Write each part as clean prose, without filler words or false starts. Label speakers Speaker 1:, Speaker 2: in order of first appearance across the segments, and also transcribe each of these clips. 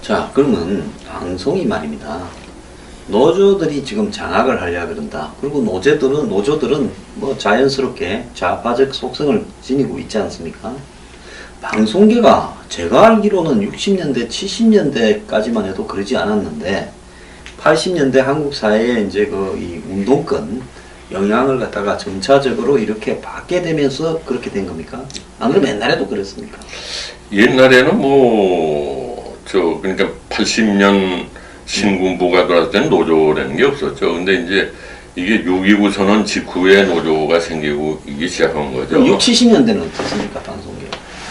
Speaker 1: 자, 그러면 방송이 말입니다. 노조들이 지금 장악을 하려고 그런다. 그리고 노조들은 뭐 자연스럽게 좌파적 속성을 지니고 있지 않습니까? 방송계가 제가 알기로는 60년대, 70년대까지만 해도 그러지 않았는데 80년대 한국 사회에 이제 이 운동권 영향을 갖다가 점차적으로 이렇게 받게 되면서 그렇게 된 겁니까? 안 그러면 옛날에도 그랬습니까?
Speaker 2: 옛날에는 그러니까 80년 신군부가 들어왔을 때는 노조라는 게 없었죠. 근데 이제 이게 6.29 선언 직후에 노조가 생기고 이게 시작한 거죠.
Speaker 1: 60, 70년대는 어떻습니까, 방송계?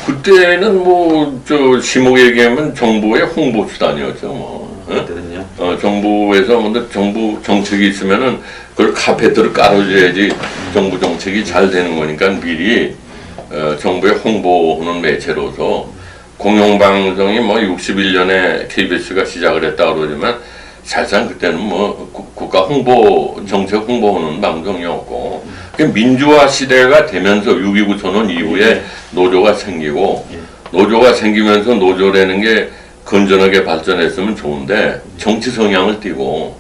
Speaker 2: 그때는 심하게 얘기하면 정부의 홍보 수단이었죠,
Speaker 1: 그때는요?
Speaker 2: 정부에서 먼저 정부 정책이 있으면은 그걸 카페트를 깔아줘야지 정부 정책이 잘 되는 거니까 미리 정부의 홍보하는 매체로서 공영방송이 61년에 KBS가 시작을 했다 그러지만 사실상 그때는 국가 홍보 정책 홍보하는 방송이었고 민주화 시대가 되면서 6.29 선언 이후에 노조가 생기고 노조가 생기면서 노조라는 게 건전하게 발전했으면 좋은데 정치 성향을 띠고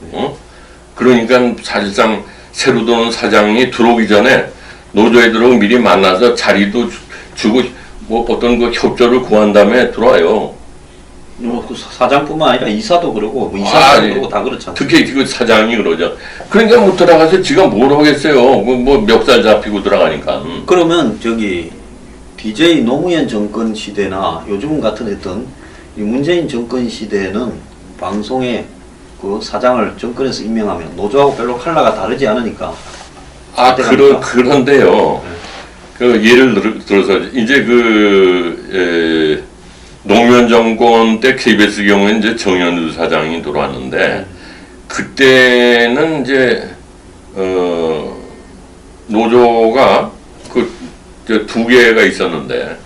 Speaker 2: 그러니까 사실상 새로 들어온 사장이 들어오기 전에 노조에 들어오고 미리 만나서 자리도 주고 어떤 협조를 구한 다음에 들어와요.
Speaker 1: 그 사장뿐만 아니라 이사도 그러고 이사도 그러고 다 그렇잖아요.
Speaker 2: 특히 그 사장이 그러죠. 그러니까 들어가서 지가 뭘 하겠어요. 멱살 잡히고 들어가니까.
Speaker 1: 그러면 DJ 노무현 정권 시대나 요즘 같은 어떤 이 문재인 정권 시대에는 방송에 그 사장을 정권에서 임명하면 노조하고 별로 컬러가 다르지 않으니까.
Speaker 2: 그런데요. 예를 들어서 이제 노무현 정권 때 KBS 경우에 이제 정현우 사장이 들어왔는데 그때는 이제 노조가 두 개가 있었는데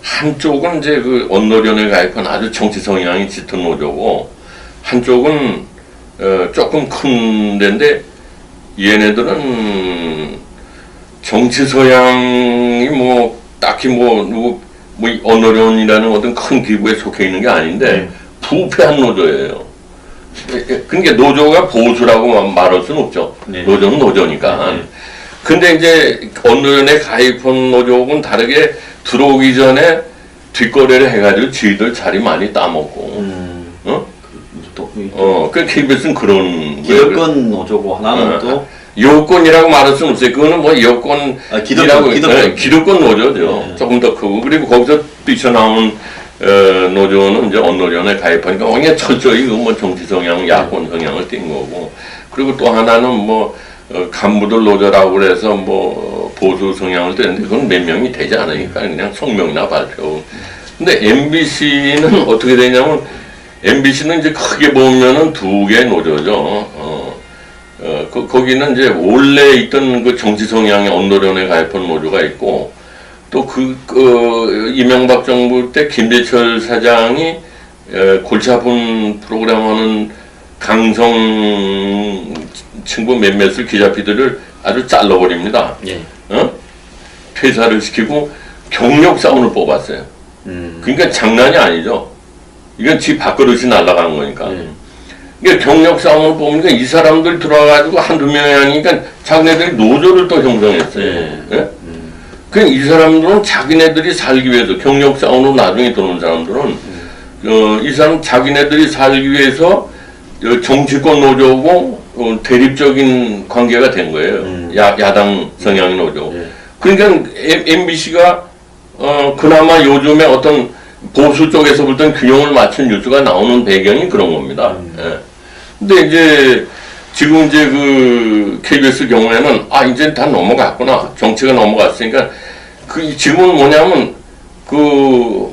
Speaker 2: 한쪽은 이제 언노련에 가입한 아주 정치 성향이 짙은 노조고 한쪽은 조금 큰 데인데 얘네들은 정치 서양이 딱히 언어련이라는 어떤 큰 기구에 속해 있는 게 아닌데 부패한 노조예요. 그러니까 노조가 보수라고 말할 수는 없죠. 네. 노조는 노조니까. 네. 근데 이제 언어련에 가입한 노조하고는 다르게 들어오기 전에 뒷거래를 해가지고 지들 자리 많이 따먹고. 그 KBS는 그런.
Speaker 1: 기득권 노조고 하나는 또.
Speaker 2: 여권이라고 말할 수는 없어요. 그거는 여권이라고 기득권 노조죠. 네. 조금 더 크고 그리고 거기서 뛰쳐나온 노조는 이제 언노련에 가입하니까 그냥 철저히 정치 성향, 야권 성향을 띈 거고 그리고 또 하나는 간부들 노조라고 그래서 보수 성향을 띠는데 그건 몇 명이 되지 않으니까 그냥 성명이나 발표. 근데 MBC는 어떻게 되냐면 MBC는 이제 크게 보면은 두 개의 노조죠. 거기는 이제 원래 있던 정치 성향의 언노련에 가입한 노조가 있고 또 이명박 정부 때 김재철 사장이 골치 아픈 프로그램 하는 강성 친구 몇몇을 기자피들을 아주 잘라버립니다. 예. 퇴사를 시키고 경력사원을 뽑았어요. 그러니까 장난이 아니죠. 이건 지 밥그릇이 날아간 거니까. 그러니까 경력사원을 뽑으니까 이 사람들 들어와가지고 한두 명이 아니니까 자기네들이 노조를 또 형성했어요. 예? 그냥 이 사람들은 자기네들이 살기 위해서 경력사원으로 나중에 들어온 사람들은 이 사람 자기네들이 살기 위해서 정치권 노조고 대립적인 관계가 된 거예요. 야당 성향의 노조. 그러니까 MBC가 그나마 요즘에 어떤 보수 쪽에서부터 균형을 맞춘 뉴스가 나오는 배경이 그런 겁니다. 예. 근데 이제 지금 이제 KBS 경우에는 이제 다 넘어갔구나. 정치가 넘어갔으니까 지금은 뭐냐면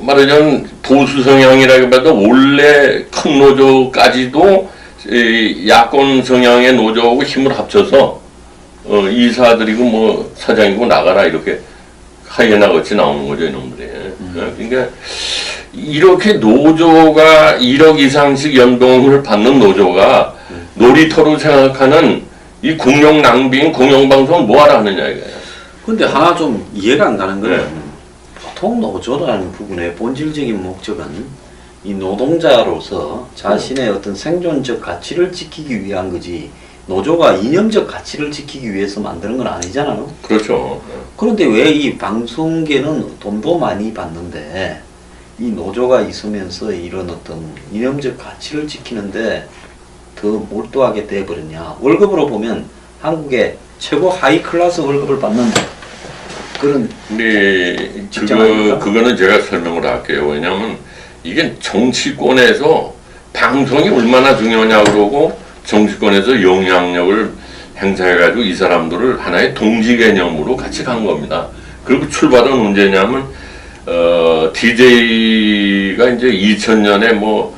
Speaker 2: 말하자면 보수 성향이라기보다 원래 큰 노조까지도 야권 성향의 노조하고 힘을 합쳐서 이사들이고 사장이고 나가라 이렇게 하이에나 같이 나오는 거죠, 이놈들이. 그러니까 이렇게 노조가 1억 이상씩 연봉을 받는 노조가 놀이터로 생각하는 이 공영 낭비인 공영방송을 뭐하러 하느냐 이거예요.
Speaker 1: 근데 하나 좀 이해가 안 가는 거는 보통 노조라는 부분의 본질적인 목적은 이 노동자로서 자신의 어떤 생존적 가치를 지키기 위한 거지 노조가 이념적 가치를 지키기 위해서 만드는 건 아니잖아요.
Speaker 2: 그렇죠.
Speaker 1: 그런데 왜 이 방송계는 돈도 많이 받는데 이 노조가 있으면서 이런 어떤 이념적 가치를 지키는데 더 몰두하게 돼버렸냐. 월급으로 보면 한국의 최고 하이 클래스 월급을 받는 그런
Speaker 2: 근데
Speaker 1: 직장 아닙니까?
Speaker 2: 그거는 제가 설명을 할게요. 왜냐하면 이게 정치권에서 방송이 얼마나 중요하냐 그러고 정치권에서 영향력을 행사해가지고 이 사람들을 하나의 동지 개념으로 같이 간 겁니다. 그리고 출발은 언제냐면 DJ가 이제 2000년에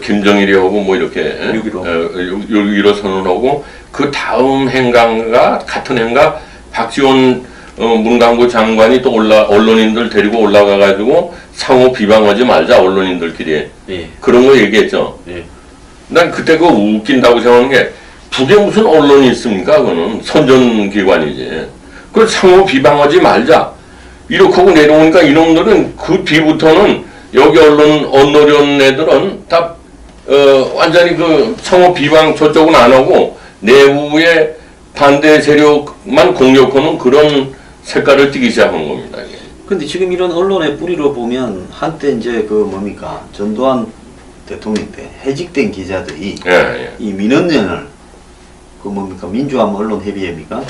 Speaker 2: 김정일이 하고 뭐 이렇게 6.15 선언하고 그 다음 행간과 같은 행가 박지원 문광부 장관이 또 언론인들 데리고 올라가가지고 상호 비방하지 말자 언론인들끼리
Speaker 1: 예.
Speaker 2: 그런 거 얘기했죠.
Speaker 1: 예.
Speaker 2: 난 그때 그거 웃긴다고 생각하는 게 북에 무슨 언론이 있습니까? 그거는 선전기관이지. 그걸 상호 비방하지 말자. 이렇게 하고 내려오니까 이놈들은 그 뒤부터는 여기 언론연 애들은 다 완전히 그 상호 비방 저쪽은 안 하고 내부의 반대 세력만 공격하는 그런 색깔을 띠기 시작한 겁니다. 이게.
Speaker 1: 근데 지금 이런 언론의 뿌리로 보면 한때 이제 그 뭡니까 전두환 대통령 때 해직된 기자들이
Speaker 2: 예.
Speaker 1: 이 민원연을 그 뭡니까 민주화 언론 협의회입니까?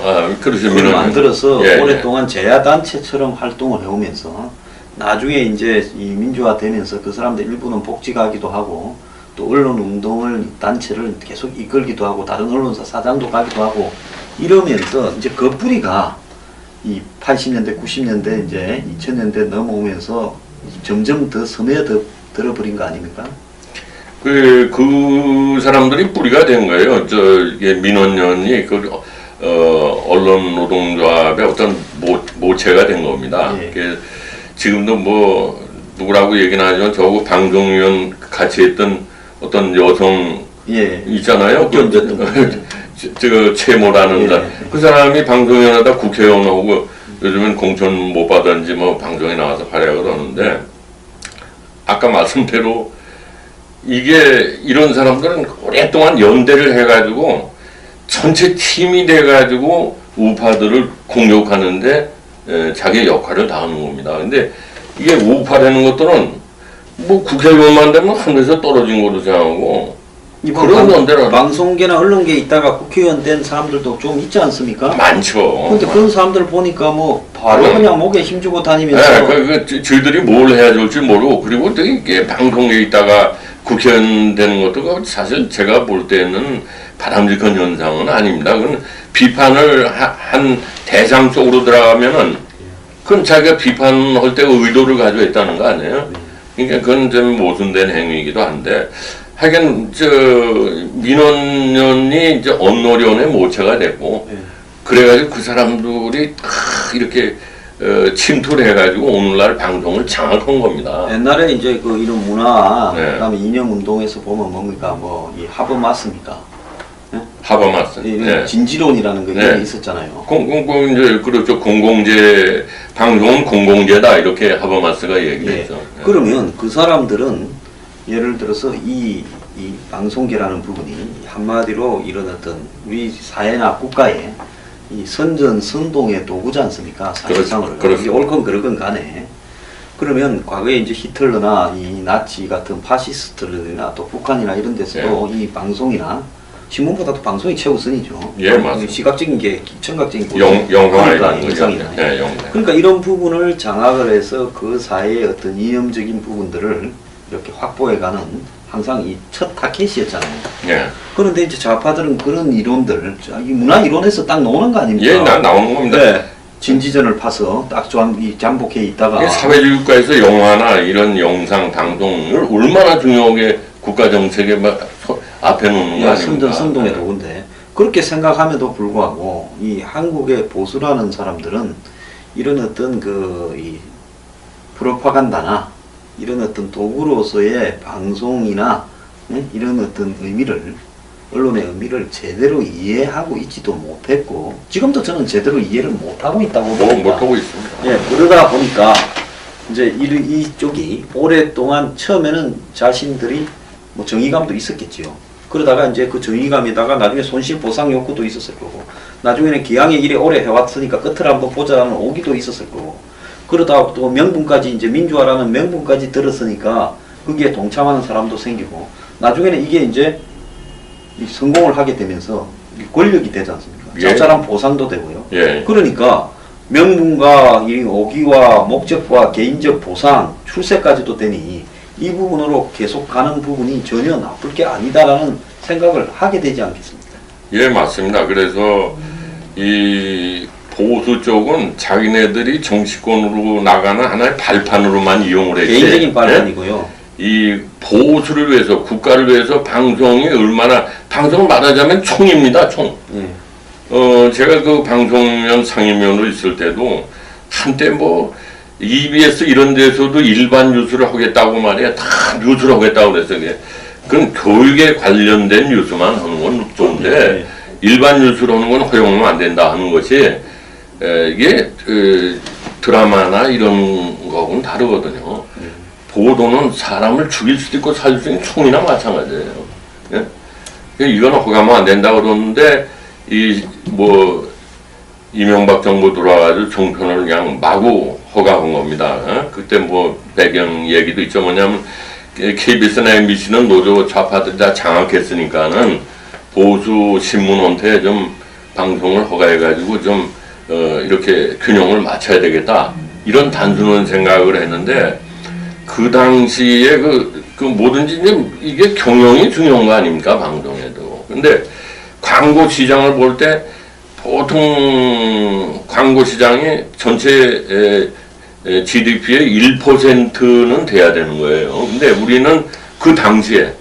Speaker 2: 그렇죠.
Speaker 1: 그걸 만들어서
Speaker 2: 예,
Speaker 1: 오랫동안 제야단체처럼 활동을 해오면서 나중에 이제 이 민주화 되면서 그 사람들 일부는 복직하기도 하고 또 언론 운동을 단체를 계속 이끌기도 하고 다른 언론사 사장도 가기도 하고 이러면서 이제 그 뿌리가 이 80년대 90년대 이제 2000년대 넘어오면서 점점 더 스며들어버린 거 아닙니까?
Speaker 2: 그 사람들이 뿌리가 된 거예요. 이게 민원연이 언론 노동조합의 어떤 모체가 된 겁니다.
Speaker 1: 예.
Speaker 2: 지금도 뭐 누구라고 얘기는 하지만 저하고 방송위원 같이 했던 어떤 여성
Speaker 1: 예.
Speaker 2: 있잖아요. 저 최모라는
Speaker 1: 예.
Speaker 2: 사람. 그 사람이 방송위원하다 국회의원 오고 요즘은 공천 못 받았는지 뭐 방송에 나와서 활약을 하는데 아까 말씀대로 이게 이런 사람들은 오랫동안 연대를 해가지고 전체 팀이 돼가지고 우파들을 공격하는데 자기의 역할을 다하는 겁니다. 근데 이게 우파라는 것들은 뭐 국회의원만 되면 하늘에서 떨어진 거로 생각하고 그런 연대를
Speaker 1: 방송계나 언론계에 있다가 국회의원 된 사람들도 좀 있지 않습니까?
Speaker 2: 많죠.
Speaker 1: 근데 그런 사람들 보니까 뭐 바로 그냥 목에 힘주고 다니면서
Speaker 2: 저희들이 뭘 해야 될지 모르고 그리고 또 이게 방송에 있다가 국회의원 되는 것도 사실 제가 볼 때는 바람직한 현상은 아닙니다. 그건 비판을 한 대상 속으로 들어가면은 그건 자기가 비판할 때 의도를 가지고 했다는 거 아니에요? 그러니까 그건 좀 모순된 행위이기도 한데 하여간 민원연이 이제 언론연의 모체가 됐고 그래가지고 그 사람들이 이렇게 침투를 해가지고 오늘날 방송을 장악한 겁니다.
Speaker 1: 옛날에 이제 그 이런 문화
Speaker 2: 네.
Speaker 1: 그다음에 이념 운동에서 보면 뭡니까 뭐 이 하버마스입니까?
Speaker 2: 하버마스. 네.
Speaker 1: 진지론이라는 게
Speaker 2: 네.
Speaker 1: 있었잖아요.
Speaker 2: 이제 그렇죠. 공공재 방송은 공공재다 이렇게 하버마스가 얘기했죠.
Speaker 1: 예. 그러면 그 사람들은 예를 들어서 이 방송계라는 부분이 한마디로 이런 어떤 우리 사회나 국가의 이 선전선동의 도구지 않습니까? 사실상으로.
Speaker 2: 그렇죠.
Speaker 1: 이게 옳건 그르건 간에. 그러면 과거에 이제 히틀러나 이 나치 같은 파시스트들이나 또 북한이나 이런 데서도 이 방송이나 신문보다도 방송이 최우선이죠.
Speaker 2: 예, 맞습니다.
Speaker 1: 시각적인 게 청각적인
Speaker 2: 영화나
Speaker 1: 영상이나.
Speaker 2: 네, 영상.
Speaker 1: 그러니까 이런 부분을 장악을 해서 그 사회의 어떤 이념적인 부분들을 이렇게 확보해가는 항상 이 첫 타켓이었잖아요.
Speaker 2: 예.
Speaker 1: 그런데 이제 좌파들은 그런 이론들, 이 문화 이론에서 딱 나오는 거 아닙니까?
Speaker 2: 예, 나오는 겁니다.
Speaker 1: 네. 진지전을 파서 딱 잠복해 있다가
Speaker 2: 사회주의 국가에서 영화나 이런 영상 방송을 얼마나 중요하게 국가 정책에 앞에 놓는 거 아닙니까?
Speaker 1: 선전선동의 도구인데 그렇게 생각함에도 불구하고 이 한국의 보수라는 사람들은 이런 어떤 이 프로파간다나 이런 어떤 도구로서의 방송이나 이런 어떤 언론의 의미를 제대로 이해하고 있지도 못했고 지금도 저는 제대로 이해를 못하고 있다고 봅니다.
Speaker 2: 못하고 있습니다.
Speaker 1: 예, 그러다 보니까 이제 이쪽이 오랫동안 처음에는 자신들이 뭐 정의감도 있었겠지요. 그러다가 이제 그 정의감에다가 나중에 손실보상 욕구도 있었을 거고, 나중에는 기왕에 이래 오래 해왔으니까 끝을 한번 보자라는 오기도 있었을 거고, 그러다가 또 명분까지 이제 민주화라는 명분까지 들었으니까 거기에 동참하는 사람도 생기고, 나중에는 이게 이제 성공을 하게 되면서 권력이 되지 않습니까?
Speaker 2: 예.
Speaker 1: 짭짤한 보상도 되고요.
Speaker 2: 예.
Speaker 1: 그러니까 명분과 이 오기와 목적과 개인적 보상, 출세까지도 되니 이 부분으로 계속 가는 부분이 전혀 나쁠 게 아니다라는 생각을 하게 되지 않겠습니까?
Speaker 2: 예, 맞습니다. 그래서 이 보수 쪽은 자기네들이 정치권으로 나가는 하나의 발판으로만 이용을 했지.
Speaker 1: 개인적인 발판이고요.
Speaker 2: 이 보수를 위해서, 국가를 위해서 방송이 얼마나, 방송을 말하자면 총입니다, 총. 제가 그 방송위원 상임위원으로 있을 때도 한때 뭐 EBS 이런 데서도 일반 뉴스를 하겠다고 말이야. 다 뉴스를 하겠다고 그랬어요. 그건 교육에 관련된 뉴스만 하는 건 좋은데 일반 뉴스로 하는 건 허용하면 안 된다 하는 것이 이게 드라마나 이런 거하고는 다르거든요. 보도는 사람을 죽일 수도 있고 살릴 수 있는 총이나 마찬가지예요. 예? 이건 허가하면 안 된다 그러는데 이명박 정부 들어와가지고 종편을 그냥 마구 허가한 겁니다. 그때 뭐 배경 얘기도 있죠. 뭐냐면 KBS나 MBC는 노조 좌파들이 다 장악했으니까는 보수 신문한테 좀 방송을 허가해가지고 좀 이렇게 균형을 맞춰야 되겠다. 이런 단순한 생각을 했는데 그 당시에 그 뭐든지 이게 경영이 중요한 거 아닙니까? 방송에도. 근데 광고 시장을 볼 때 보통 광고 시장이 전체 GDP의 1%는 돼야 되는 거예요. 근데 우리는 그 당시에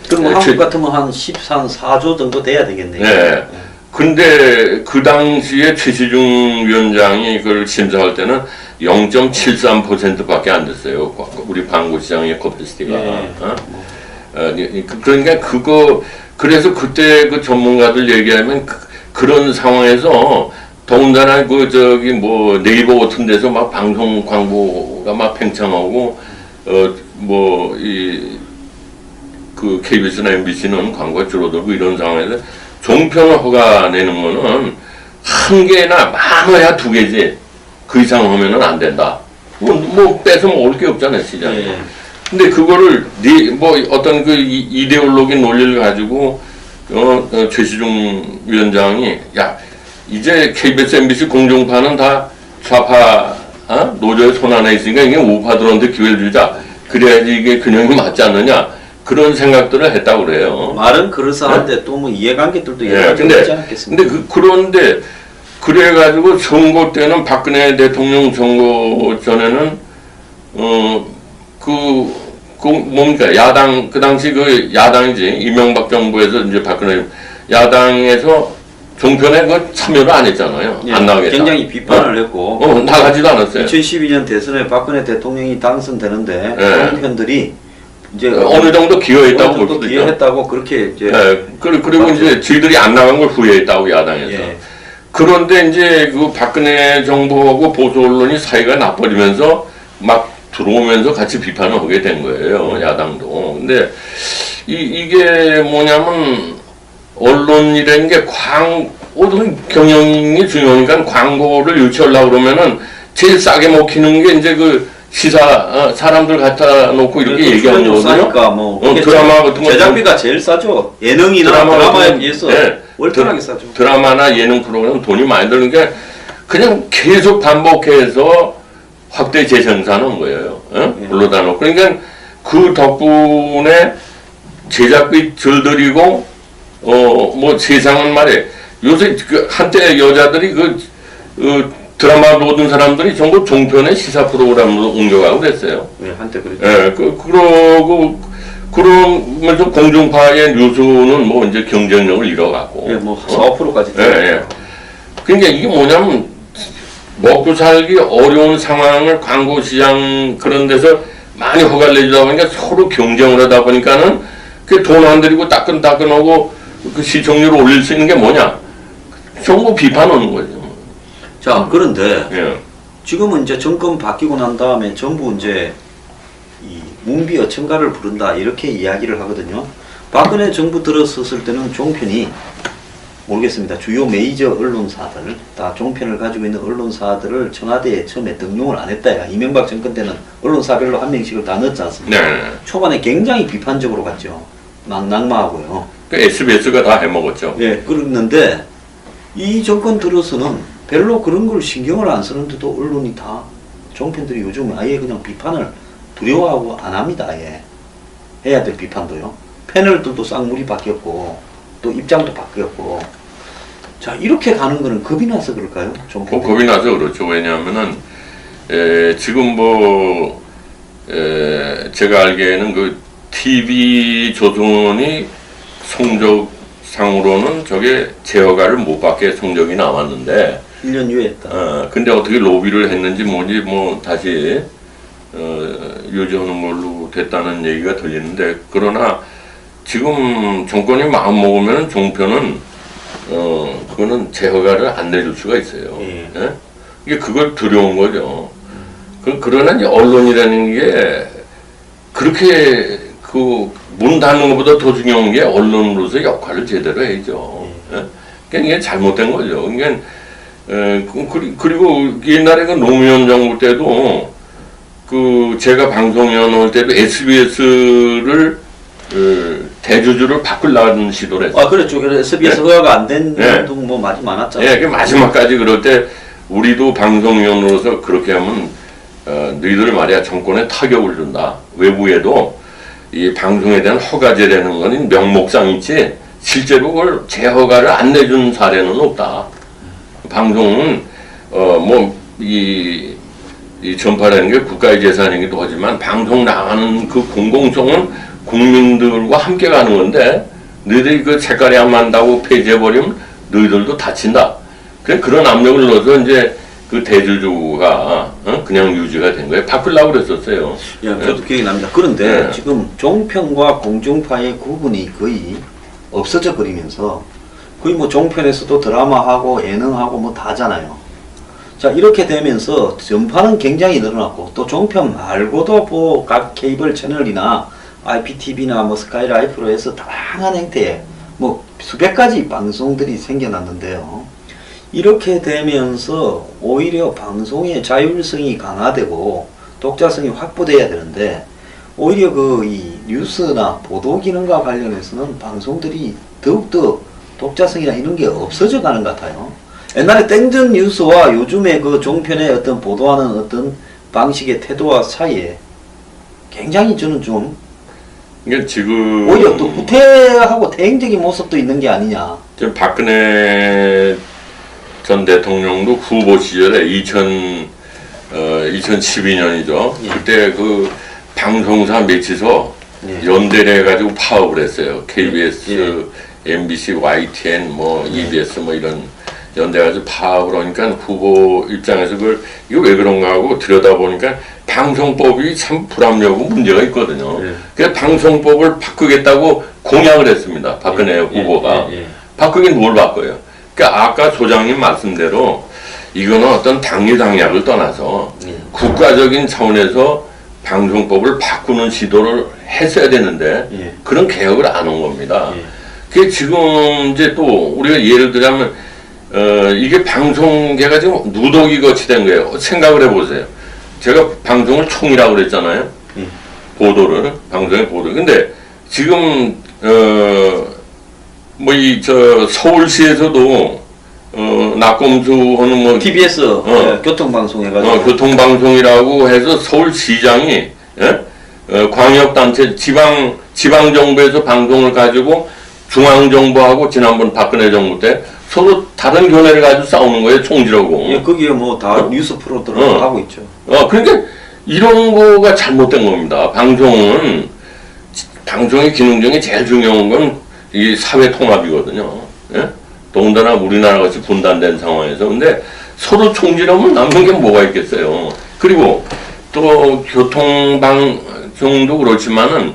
Speaker 1: 그럼 한국 같으면 한 14조 정도 돼야 되겠네요.
Speaker 2: 네. 근데 그 당시에 최시중 위원장이 그걸 심사할 때는 0.73%밖에 안 됐어요. 우리 광고 시장의 커피시티가. 그러니까 그래서 그때 그 전문가들 얘기하면 그런 상황에서 더군다나 네이버 같은 데서 막 방송 광고가 막 팽창하고 그 KBS나 MBC는 광고가 줄어들고 이런 상황에서 종편을 허가 내는 거는 한 개나 많아야 2개지 그 이상 하면은 안 된다. 뭐 뺏어 먹을 게 없잖아요 시장에. 근데 그거를 어떤 그 이데올로기 논리를 가지고 최시중 위원장이 이제 KBS, MBC 공중파는 다 좌파 노조의 손 안에 있으니까 이게 우파들한테 기회를 주자. 그래야지 이게 균형이 맞지 않느냐. 그런 생각들을 했다고 그래요.
Speaker 1: 말은 그럴싸한데 또 뭐 이해관계들도
Speaker 2: 예,
Speaker 1: 있지 않겠습니까?
Speaker 2: 그런데 그래가지고 선거 때는 박근혜 대통령 선거 전에는 뭡니까 야당 그 당시 그 야당이지 이명박 정부에서 이제 박근혜 야당에서 종편에 그 참여를 안 했잖아요. 안 나가겠다.
Speaker 1: 굉장히 비판을 했고
Speaker 2: 나가지도 않았어요.
Speaker 1: 2012년 대선에 박근혜 대통령이 당선되는데 종편들이 이제
Speaker 2: 어느 정도 기여했다고 볼 수도 있죠.
Speaker 1: 기여했다고 그렇게 이제
Speaker 2: 그리고 이제 저희들이 안 나간 걸 후회했다고 야당에서. 그런데 이제 그 박근혜 정부하고 보수 언론이 사이가 나빠지면서 막 들어오면서 같이 비판을 하게 된 거예요. 야당도. 근데 이게 뭐냐면 언론이라는 게 어떤 경영이 중요하니까 광고를 유치하려고 그러면은 제일 싸게 먹히는 게 이제 그 시사 사람들 갖다 놓고 이렇게 얘기하는 거거든요. 드라마 같은 거
Speaker 1: 제작비가 제일 싸죠. 예능이나 드라마에 비해서 월등하게 싸죠.
Speaker 2: 드라마나 예능 프로그램 돈이 많이 드는 게 그냥 계속 반복해서 확대 재생산한 거예요. 불러다 놓고. 그러니까 그 덕분에 제작비 덜 들이고 세상은 말이에요. 요새 한때 여자들이 드라마 보던 사람들이 전부 종편의 시사 프로그램으로 옮겨가고 그랬어요.
Speaker 1: 한때 그랬죠.
Speaker 2: 그러면서 공중파의 뉴스는 이제 경쟁력을 잃어가고.
Speaker 1: 4%까지.
Speaker 2: 그러니까 이게 뭐냐면 먹고 살기 어려운 상황을 광고 시장 그런 데서 많이 허가를 내주다 보니까 서로 경쟁을 하다 보니까는 그 돈 안 들이고 따끈따끈하고 그 시청률을 올릴 수 있는 게 뭐냐? 정부 비판하는 거죠.
Speaker 1: 자, 그런데 지금은 이제 정권 바뀌고 난 다음에 전부 이제 이 문비 어천가를 부른다 이렇게 이야기를 하거든요. 박근혜 정부 들어섰을 때는 종편이 모르겠습니다. 주요 메이저 언론사들 다 종편을 가지고 있는 언론사들을 청와대에 처음에 등용을 안 했다야. 이명박 정권 때는 언론사별로 한 명씩을 다 넣었지 않습니까?
Speaker 2: 네.
Speaker 1: 초반에 굉장히 비판적으로 갔죠. 막 낙마하고요.
Speaker 2: SBS가 다 해먹었죠.
Speaker 1: 예, 그랬는데 이 정권 들어서는 별로 그런 걸 신경을 안 쓰는데도 언론이 다 종편들이 요즘 아예 그냥 비판을 두려워하고 안 합니다. 아예 해야 될 비판도요. 패널들도 쌍물이 바뀌었고 또 입장도 바뀌었고 자 이렇게 가는 거는 겁이 나서 그럴까요?
Speaker 2: 겁이 나서 그렇죠. 왜냐하면은 지금 제가 알기에는 그 TV 조선이 성적상으로는 저게 제어가를 못 받게 성적이 나왔는데
Speaker 1: 1년 유예했다.
Speaker 2: 근데 어떻게 로비를 했는지 뭔지 뭐 다시 유지하는 걸로 됐다는 얘기가 들리는데 그러나 지금 정권이 마음 먹으면 종편은 그거는 제허가를 안 내줄 수가 있어요.
Speaker 1: 예.
Speaker 2: 예? 이게 그걸 두려운 거죠. 그러나 이제 언론이라는 게 그렇게 그 문 닫는 것보다 더 중요한 게 언론으로서 역할을 제대로 해야죠. 예? 그러니까 이게 잘못된 거죠. 그러니까 그리고 옛날에 그 노무현 정부 때도 그 제가 방송위원 할 때도 SBS를 대주주를 바꾸려는 시도를 했어요.
Speaker 1: 아 그렇죠. 그래서 SBS 허가가 안 된 경우도 뭐 많이 많았잖아요.
Speaker 2: 예, 그 마지막까지 그럴 때 우리도 방송위원으로서 그렇게 하면 너희들 말이야 정권에 타격을 준다. 외부에도 이 방송에 대한 허가제라는 건 명목상이지 실제로 그걸 재허가를 안 내준 사례는 없다. 방송은 이 전파라는 게 국가의 재산이기도 하지만 방송 나가는 그 공공성은 국민들과 함께 가는 건데 너희들이 그 색깔이 안 맞다고 폐지해버리면 너희들도 다친다. 그런 압력을 넣어서 이제 그 대주주가 그냥 유지가 된 거예요. 바꾸려고 그랬었어요.
Speaker 1: 예, 저도 기억이 납니다. 그런데
Speaker 2: 네.
Speaker 1: 지금 종편과 공중파의 구분이 거의 없어져 버리면서 거의 뭐 종편에서도 드라마하고 예능하고 뭐 다 하잖아요. 자 이렇게 되면서 전파는 굉장히 늘어났고 또 종편 말고도 뭐 각 케이블 채널이나 IPTV나 뭐 스카이라이프로 해서 다양한 형태의 뭐 수백 가지 방송들이 생겨났는데요. 이렇게 되면서 오히려 방송의 자율성이 강화되고 독자성이 확보돼야 되는데 오히려 그 이 뉴스나 보도 기능과 관련해서는 방송들이 더욱더 독자성이나 이런 게 없어져 가는 것 같아요. 옛날에 땡전 뉴스와 요즘에 그 종편의 어떤 보도하는 어떤 방식의 태도와 사이에 굉장히 저는 좀
Speaker 2: 그러니까 지금
Speaker 1: 오히려 또 후퇴하고 퇴행적인 모습도 있는 게 아니냐.
Speaker 2: 지금 박근혜 전 대통령도 후보 시절에 2012년이죠.
Speaker 1: 예.
Speaker 2: 그때 그 방송사 매치소
Speaker 1: 예.
Speaker 2: 연대를 해가지고 파업을 했어요. KBS,
Speaker 1: 예.
Speaker 2: MBC, YTN, 뭐 EBS 뭐 이런 연대가지고 파업을 하니까 후보 입장에서 이거 왜 그런가 하고 들여다보니까 방송법이 참 불합리하고 문제가 있거든요.
Speaker 1: 예.
Speaker 2: 그래서 방송법을 바꾸겠다고 공약을 했습니다. 박근혜 후보가. 바꾸긴 뭘 바꿔요? 그러니까 아까 소장님 말씀대로 이거는 어떤 당리당략을 떠나서 국가적인 차원에서 방송법을 바꾸는 시도를 했어야 되는데 그런 개혁을 안 한 겁니다. 그게 지금 이제 또 우리가 예를 들자면 이게 방송계가 지금 누더기 같이 된 거예요. 생각을 해보세요. 제가 방송을 총이라고 그랬잖아요. 보도를 방송의 보도. 근데 지금 서울시에서도 낙검수하는 뭐
Speaker 1: TBS 교통방송 해가지고
Speaker 2: 교통방송이라고 해서 서울시장이 광역단체 지방정부에서 방송을 가지고 중앙정부하고 지난번 박근혜 정부 때 서로 다른 견해를 가지고 싸우는 거예요. 총질하고.
Speaker 1: 예, 거기에 뭐 다 뉴스 프로들은 하고 있죠.
Speaker 2: 그러니까 이런 거가 잘못된 겁니다. 방송의 기능 중에 제일 중요한 건 이 사회 통합이거든요. 예? 더군다나 우리나라 같이 분단된 상황에서. 근데 서로 총질하면 남는 게 뭐가 있겠어요. 그리고 또 교통방송도 그렇지만은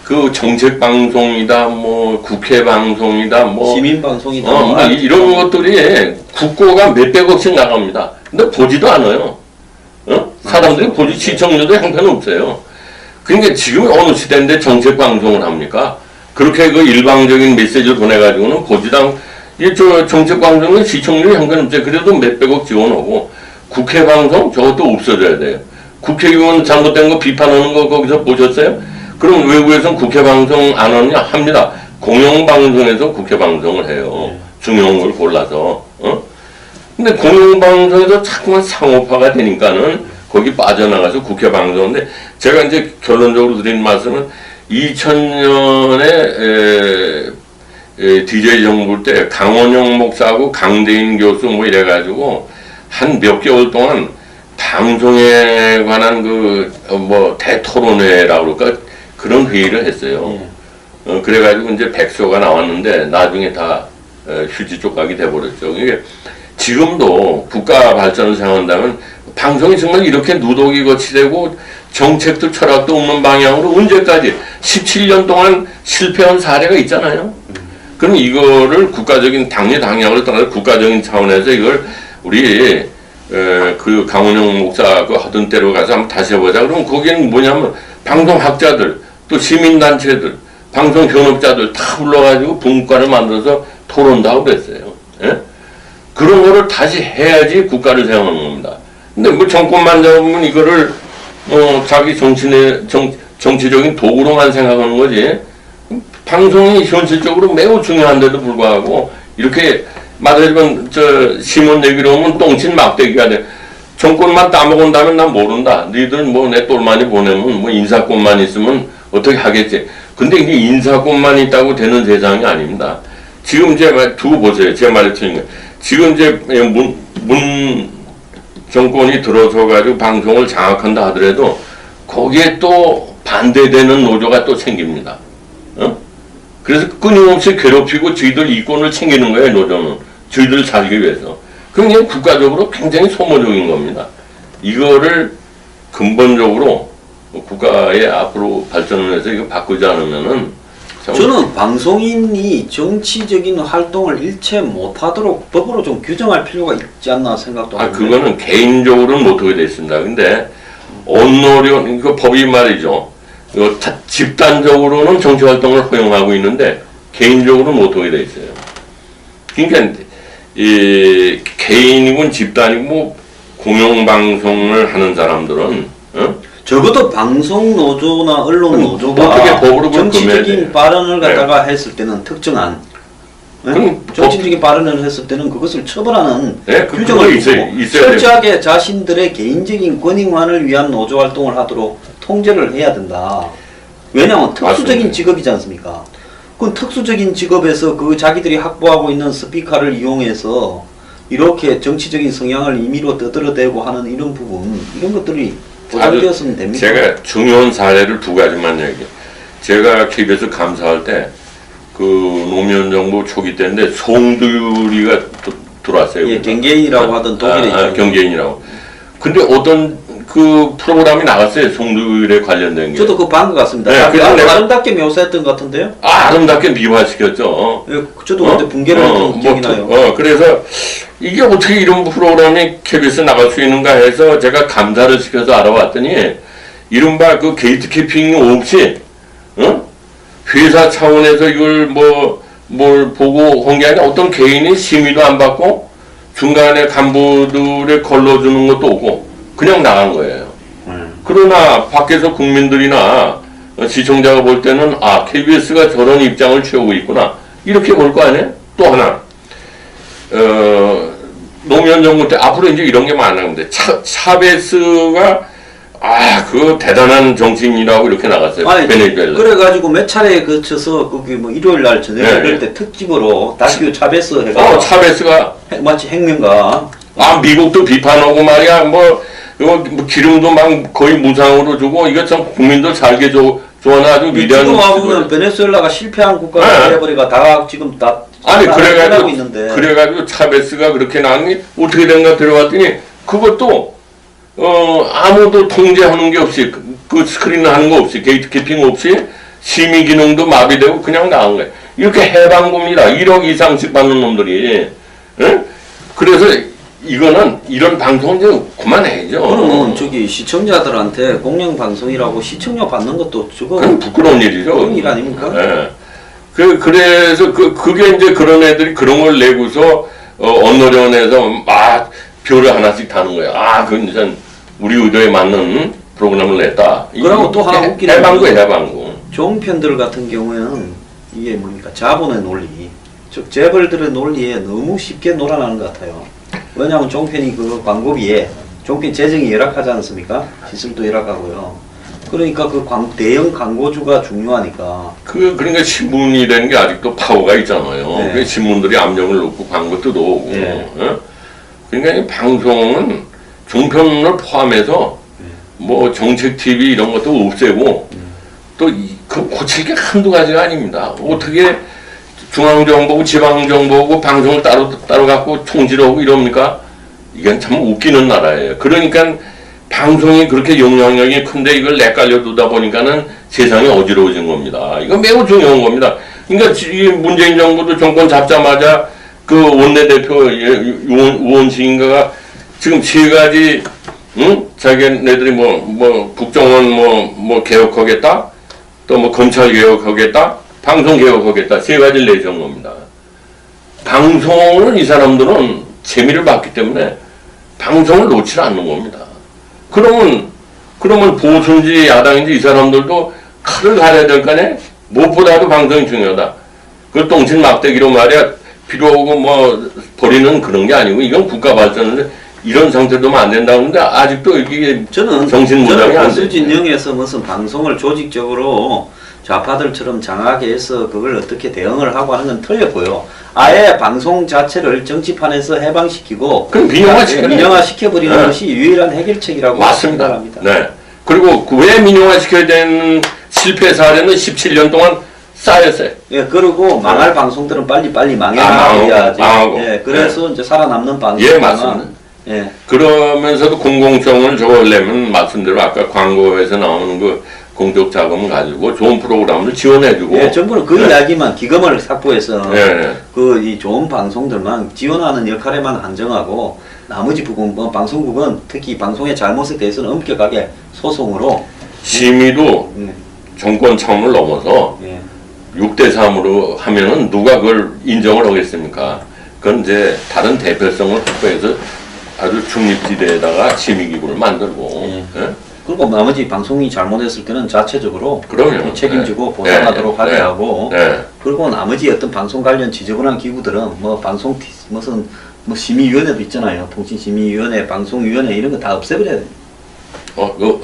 Speaker 2: 그 정책방송이다, 뭐 국회방송이다, 뭐
Speaker 1: 시민방송이다.
Speaker 2: 이런 것들이 국고가 몇백억씩 나갑니다. 근데 보지도 않아요. 사람들이 보지 시청률도 형편없어요. 그러니까 지금 어느 시대인데 정책 방송을 합니까? 그렇게 그 일방적인 메시지를 보내가지고는 보지당 이저 정책 방송은 시청률이 형편없어요. 그래도 몇백억 지원하고 국회 방송 저것도 없어져야 돼요. 국회의원 잘못된 거 비판하는 거 거기서 보셨어요? 그럼 외국에서는 국회 방송 안 하느냐? 합니다. 공영방송에서 국회 방송을 해요. 중요한 걸 골라서. 근데 공영방송에서 자꾸만 상업화가 되니까는 거기 빠져나가서 국회 방송인데 제가 이제 결론적으로 드린 말씀은 2000년에 DJ 정부 때 강원영 목사하고 강대인 교수 뭐 이래가지고 한 몇 개월 동안 방송에 관한 뭐 대토론회라고 그럴까 그런 회의를 했어요. 그래가지고 이제 백서가 나왔는데 나중에 다 휴지 조각이 돼버렸죠. 이게 지금도 국가 발전을 생각한다면 방송이 정말 이렇게 누더기 거치되고 정책도 철학도 없는 방향으로 언제까지 17년 동안 실패한 사례가 있잖아요. 그럼 이거를 국가적인 당량을 떠나서 국가적인 차원에서 이걸 우리 그 강원영 목사 그 하던 때로 가서 한번 다시 해보자. 그럼 거기는 뭐냐면 방송학자들 또 시민단체들 방송 현업자들 다 불러가지고 분과를 만들어서 토론도 하고 그랬어요. 예? 그런 거를 다시 해야지 국가를 세우는 겁니다. 근데 뭐 정권만 잡으면 이거를 자기 정치적인 도구로만 생각하는 거지. 방송이 현실적으로 매우 중요한데도 불구하고 이렇게 말하자면 심원 얘기로 하면 똥친 막대기가 돼. 정권만 따먹은다면 난 모른다. 너희들 뭐 내 똘마니 보내면 뭐 인사권만 있으면 어떻게 하겠지. 근데 이게 인사권만 있다고 되는 세상이 아닙니다. 지금 이제 두고 보세요. 제 말이 틀린 거예요. 지금 이제 문 정권이 들어서 가지고 방송을 장악한다 하더라도 거기에 또 반대되는 노조가 또 생깁니다. 그래서 끊임없이 괴롭히고 저희들 이권을 챙기는 거예요. 노조는 저희들 살기 위해서. 그럼 그냥 국가적으로 굉장히 소모적인 겁니다. 이거를 근본적으로 국가의 앞으로 발전을 해서 이거 바꾸지 않으면은
Speaker 1: 저는 방송인이 정치적인 활동을 일체 못하도록 법으로 좀 규정할 필요가 있지 않나 생각도 합니다.
Speaker 2: 그거는 개인적으로는 못하게 돼 있습니다. 근데 언론료 그 법이 말이죠. 집단적으로는 정치 활동을 허용하고 있는데 개인적으로는 못하게 돼 있어요. 그러니까 이 개인이건 집단이고 뭐 공영방송을 하는 사람들은
Speaker 1: 적어도 방송 노조나 언론 노조가
Speaker 2: 어떻게 법으로
Speaker 1: 정치적인 발언을 갖다가 했을 때는 특정한 정치적인 발언을 했을 때는 그것을 처벌하는 규정을 두고 철저하게 자신들의 개인적인 권익만을 위한 노조 활동을 하도록 통제를 해야 된다. 왜냐하면 특수적인 직업이지 않습니까? 그 특수적인 직업에서 그 자기들이 확보하고 있는 스피커를 이용해서 이렇게 정치적인 성향을 임의로 떠들어대고 하는 이런 부분, 이런 것들이 보장되었으면 됩니다.
Speaker 2: 제가 중요한 사례를 두 가지만 얘기해요. 제가 KBS 감사할 때 그 노무현 정부 초기 때인데 송두리가 들어왔어요.
Speaker 1: 예, 경계인이라고 하던 독일의
Speaker 2: 경계인이라고. 근데 어떤 그 프로그램이 나갔어요. 송두리에 관련된 게.
Speaker 1: 저도 그거 본 것 같습니다.
Speaker 2: 네,
Speaker 1: 아름답게 묘사했던 것 같은데요?
Speaker 2: 아름답게 미화시켰죠.
Speaker 1: 예, 저도 그때 붕괴를 했던 기억이 나요.
Speaker 2: 그래서 이게 어떻게 이런 프로그램이 KBS 나갈 수 있는가 해서 제가 감사를 시켜서 알아봤더니 이른바 그 게이트키핑이 없이 회사 차원에서 이걸 뭘 보고 한 게 아니라 어떤 개인이 심의도 안 받고 중간에 간부들의 걸러주는 것도 없고 그냥 나간 거예요. 그러나 밖에서 국민들이나 시청자가 볼 때는 KBS가 저런 입장을 취하고 있구나 이렇게 볼 거 아니에요? 또 하나 노무현 정부 때 앞으로 이제 이런 게 많았는데 차베스가 그 대단한 정치인이라고 이렇게 나갔어요. 베네수엘라.
Speaker 1: 그래가지고 몇 차례에 거쳐서 거기 뭐 일요일 날 저녁에 그럴 때 특집으로 다큐 차베스 해가
Speaker 2: 차베스가
Speaker 1: 마치 핵명가.
Speaker 2: 미국도 비판하고 말이야 이거 기름도 막 거의 무상으로 주고 이거 참 국민들 살게 좋아하는 아주 위대한.
Speaker 1: 지금 와보면 베네수엘라가 실패한 국가가 되어버리가 다 지금 다 하고 있는데.
Speaker 2: 그래가지고 차베스가 그렇게 나왔니 어떻게 된가 들어봤더니 그것도 아무도 통제하는 게 없이 그 스크린 하는 거 없이 게이트키핑 없이 심의 기능도 마비되고 그냥 나온 거예요. 이렇게 해방구입니다. 1억 이상씩 받는 놈들이. 그래서 이거는 이런 방송은 이제 그만해야죠.
Speaker 1: 그러면 저기 시청자들한테 공영 방송이라고 시청료 받는 것도 저거
Speaker 2: 그건 부끄러운 일이죠.
Speaker 1: 그런 일 아닙니까?
Speaker 2: 예. 그래서 그게 이제 그런 애들이 그런 걸 내고서 언노련에서 막 표를 하나씩 타는 거야. 아, 그건 이제 우리 의도에 맞는 프로그램을 냈다.
Speaker 1: 그리고 또 하나 웃기는
Speaker 2: 해방구,
Speaker 1: 거는
Speaker 2: 해방구.
Speaker 1: 좋은 편들 같은 경우에는 이게 뭡니까 자본의 논리, 즉 재벌들의 논리에 너무 쉽게 놀아나는 것 같아요. 왜냐하면 종편이 그 광고비에 종편 재정이 열악하지 않습니까? 시설도 열악하고요. 그러니까 그 대형 광고주가 중요하니까.
Speaker 2: 그러니까 신문이라는 게 아직도 파워가 있잖아요.
Speaker 1: 네.
Speaker 2: 그 신문들이 압력을 넣고 광고 뜯어오고.
Speaker 1: 네.
Speaker 2: 어? 그러니까 이 방송은 종편을 포함해서 뭐 정책 TV 이런 것도 없애고 또 그 고칠 게 한두 가지가 아닙니다. 어떻게 중앙정보고 지방정보고 방송을 따로 갖고 총질하고 이럽니까? 이건 참 웃기는 나라예요. 그러니까 방송이 그렇게 영향력이 큰데 이걸 헷갈려 두다 보니까는 세상이 어지러워진 겁니다. 이건 매우 중요한 겁니다. 그러니까 이 문재인 정부도 정권 잡자마자 그 원내대표 우원식인가가 지금 세 가지, 응? 자기네들이 뭐 국정원 뭐 개혁하겠다? 또 뭐 검찰 개혁하겠다? 방송 개혁하겠다? 세 가지를 내세운 겁니다. 방송을 이 사람들은 재미를 봤기 때문에 방송을 놓지 않는 겁니다. 그러면 보수인지 야당인지 이 사람들도 칼을 갈아야 될 거 아니에요? 무엇보다도 방송이 중요하다. 그 똥친 막대기로 말이야 필요하고 뭐 버리는 그런 게 아니고 이건 국가 발전인데 이런 상태도면 안 된다고 하는데 아직도 이게
Speaker 1: 저는
Speaker 2: 정신무장이 안
Speaker 1: 보수
Speaker 2: 되죠.
Speaker 1: 진영에서 무슨 방송을 조직적으로 좌파들처럼 장악하게 해서 그걸 어떻게 대응을 하고 하는 건 틀렸고요. 아예 방송 자체를 정치판에서 해방시키고
Speaker 2: 그럼
Speaker 1: 민영화시켜버리는
Speaker 2: 네.
Speaker 1: 것이 유일한 해결책이라고
Speaker 2: 맞습니다.
Speaker 1: 생각합니다.
Speaker 2: 네. 그리고 왜 민영화시켜야 되는 실패 사례는 17년 동안 쌓였어요.
Speaker 1: 예, 그리고 망할 방송들은 빨리 망해야지.
Speaker 2: 망하고.
Speaker 1: 예, 그래서 이제 살아남는 방송.
Speaker 2: 예, 맞습니다.
Speaker 1: 예.
Speaker 2: 그러면서도 공공성을 저으려면 말씀대로 아까 광고에서 나오는 그 공적 자금을 가지고 좋은 프로그램을 지원해주고.
Speaker 1: 예, 정부는 그
Speaker 2: 네.
Speaker 1: 이야기만 기금을 확보해서
Speaker 2: 네.
Speaker 1: 그 이 좋은 방송들만 지원하는 역할에만 한정하고 나머지 부분, 뭐 방송국은 특히 방송의 잘못에 대해서는 엄격하게 소송으로.
Speaker 2: 심의도
Speaker 1: 예,
Speaker 2: 정권 차원을 넘어서
Speaker 1: 예.
Speaker 2: 6대3으로 하면은 누가 그걸 인정을 하겠습니까? 그건 이제 다른 대표성을 확보해서 아주 중립지대에다가 심의기구를 만들고. 예?
Speaker 1: 그리고 나머지 방송이 잘못했을 때는 자체적으로
Speaker 2: 그럼요.
Speaker 1: 책임지고
Speaker 2: 네.
Speaker 1: 보상하도록
Speaker 2: 네.
Speaker 1: 하게
Speaker 2: 네.
Speaker 1: 하고.
Speaker 2: 네.
Speaker 1: 그리고 나머지 어떤 방송 관련 지저분한 기구들은 뭐 방송 무슨 뭐 심의위원회도 있잖아요. 통신심의위원회, 방송위원회 이런 거 다 없애버려야 돼요.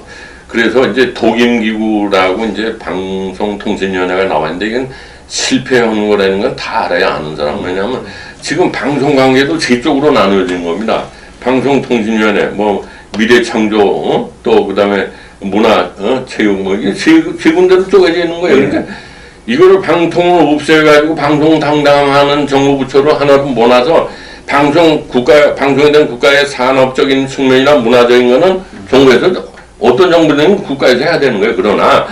Speaker 2: 그래서 이제 독임기구라고 이제 방송통신위원회가 나왔는데 이건 실패한 거라는 건 다 알아야 아는 사람. 왜냐하면 지금 방송관계도 세 쪽으로 나누어진 겁니다. 방송통신위원회, 뭐 미래창조, 또 그다음에 문화, 체육 뭐 이게 세 군데로 쪼개져 있는 거예요. 그러니까 이거를 방통을 없애가지고 방송 담당하는 정부부처로 하나로 모아서 방송에 대한 국가의 산업적인 측면이나 문화적인 거는 정부에서 어떤 정부든 국가에서 해야 되는 거예요. 그러나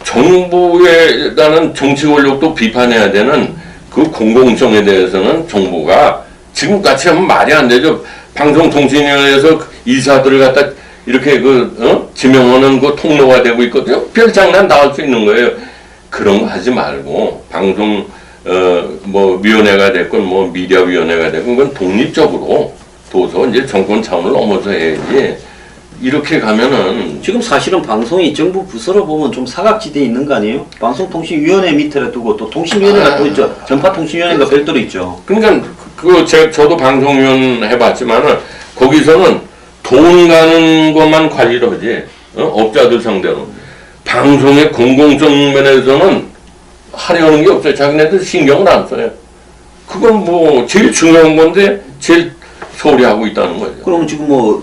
Speaker 2: 정부에 대한 정치 권력도 비판해야 되는 그 공공성에 대해서는 정부가 지금같이 하면 말이 안 되죠. 방송통신위원회에서 이사들을 갖다 이렇게 지명하는 그 통로가 되고 있거든요. 별 장난 다 할 수 있는 거예요. 그런 거 하지 말고 방송 뭐 위원회가 됐건 뭐 미디어위원회가 됐건 그건 독립적으로 둬서 이제 정권 차원을 넘어서 해야지. 이렇게 가면은
Speaker 1: 지금 사실은 방송이 정부 부서로 보면 좀 사각지대에 있는 거 아니에요? 방송통신위원회 밑에 두고 또 통신위원회가 또 있죠. 전파통신위원회가 별도로 있죠.
Speaker 2: 그러니까 저도 방송위원 해봤지만은 거기서는 돈 가는 것만 관리를 하지 업자들 상대로 방송의 공공성 면에서는 하려는 게 없어요. 자기네들 신경을 안 써요. 그건 뭐 제일 중요한 건데 제일 소홀히 하고 있다는 거죠.
Speaker 1: 그럼 지금 뭐